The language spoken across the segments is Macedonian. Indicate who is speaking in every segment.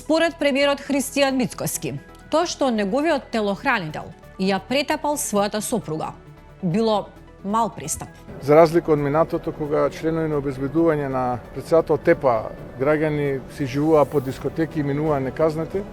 Speaker 1: Според премиерот Христијан Мицкоски, тоа што неговиот телохранител ја претепал својата сопруга било мал пристап.
Speaker 2: За разлика од минатото, кога членови на обезбедување на председател тепа граѓани си живуваа по дискотеки и минуваа неказнете,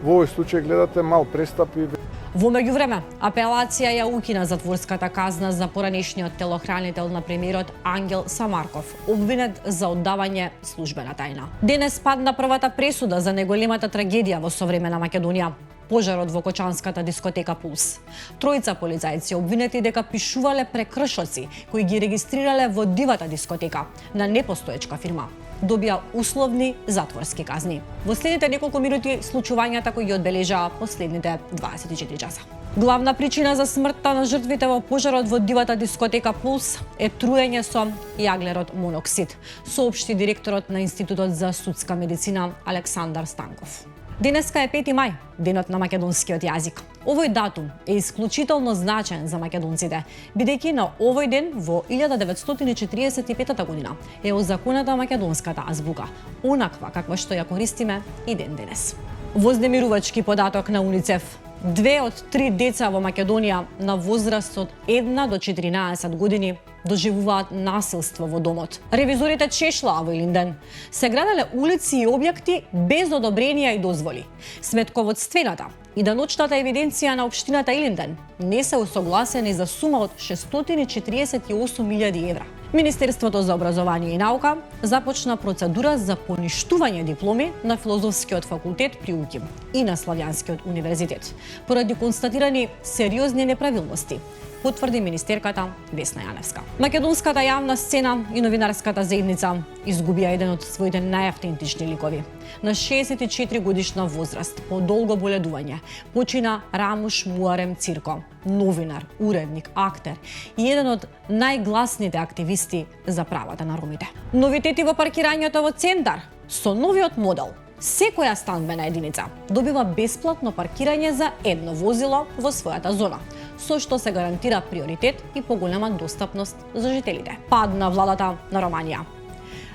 Speaker 2: во овој случај гледате мал престап и...
Speaker 1: Во меѓувреме, апелација ја укина затворската казна за поранешниот телохранител на премиерот Ангел Самарков, обвинет за оддавање службена тајна. Денес падна првата пресуда за неголемата трагедија во современа Македонија. Пожарот во кочанската дискотека Пулс. Тројца полицајци обвинети дека пишувале прекршоци кои ги регистрирале во дивата дискотека на непостоечка фирма. Добија условни затворски казни. Во следните неколку минути случувањата кои ги одбележаа последните 24 часа. Главна причина за смртта на жртвите во пожарот во дивата дискотека Пулс е труење со јаглерод моноксид, соопшти директорот на Институтот за судска медицина Александар Станков. Денеска е 5 мај, денот на македонскиот јазик. Овој датум е исклучително значаен за македонците, бидејќи на овој ден во 1945 година е озаконета македонската азбука, онаква каква што ја користиме и ден денес. Вознемирувачки податок на УНИЦЕФ. 2 од 3 деца во Македонија на возраст од 1 до 14 години доживуваат насилство во домот. Ревизорите чешлаа во Илинден. Се граделе улици и објекти без одобренија и дозволи. Сметководствената и даночната евиденција на општината Илинден не се усогласени за сума од 648.000 евра. Министерството за образование и наука започна процедура за поништување дипломи на Филозофскиот факултет при УКИМ и на Славјанскиот универзитет поради констатирани сериозни неправилности, потврди министерката Весна Јаневска. Македонската јавна сцена и новинарската заедница изгубија еден од своите најавтентични ликови. На 64 годишна возраст, по долго боледување, почина Рамуш Муарем Цирко, новинар, уредник, актер и еден од најгласните активисти за правата на ромите. Новитети во паркирањето во центар со новиот модел. Секоја станбена единица добива бесплатно паркирање за едно возило во својата зона, со што се гарантира приоритет и поголема достапност за жителите. Падна владата на Романија.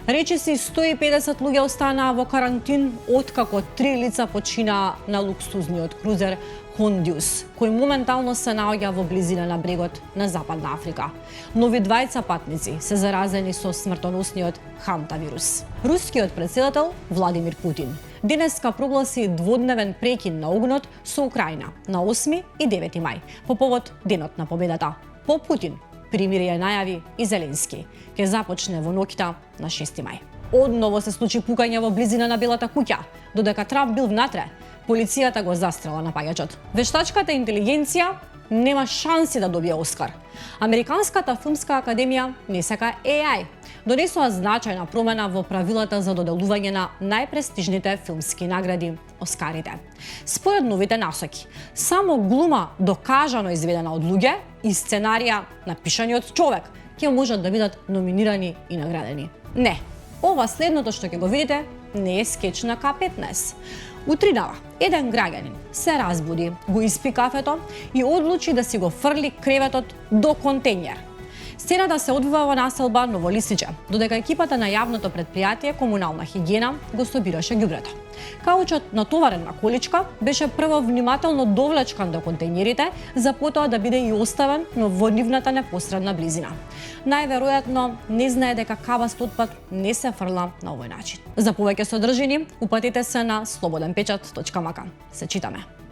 Speaker 1: Речиси 150 луѓе останаа во карантин откако 3 лица починаа на луксузниот крузер Хондиус, кој моментално се наоѓа во близина на брегот на Западна Африка. Нови двајца патници се заразени со смртоносниот хантавирус. Рускиот председател Владимир Путин денеска прогласи дводневен прекин на огнот со Украина на 8 и 9 мај по повод Денот на победата. По Путин примирие најави и Зеленски ќе започне во ноќта на 6 мај. Одново се случи пукање во близина на Белата куќа, додека Трамп бил внатре. Полицијата го застрела напаѓачот. Вештачката интелигенција нема шанси да добие Оскар. Американската филмска академија не сака AI. Донесоа значајна промена во правилата за доделување на најпрестижните филмски награди Оскарите. Според новите насоки, само глума докажано изведена од луѓе и сценарија напишани од човек ќе можат да бидат номинирани и наградени. Не, ова следното што ќе го видите не е скеч на К15. Утринава, еден граѓанин се разбуди, го испи кафето и одлучи да си го фрли креветот до контејнер. Сцената се одвива во населба Новолисиче, додека екипата на јавното предпријатие Комунална хигиена го собираше ѓубрето. Каучот натоварен на количка беше прво внимателно довлечкан до контејнерите, за потоа да биде и оставен, но во нивната непосредна близина. Најверојатно не знае дека кабаст отпад не се фрла на овој начин. За повеќе содржини, упатете се на slobodnpečat.mk. Се читаме.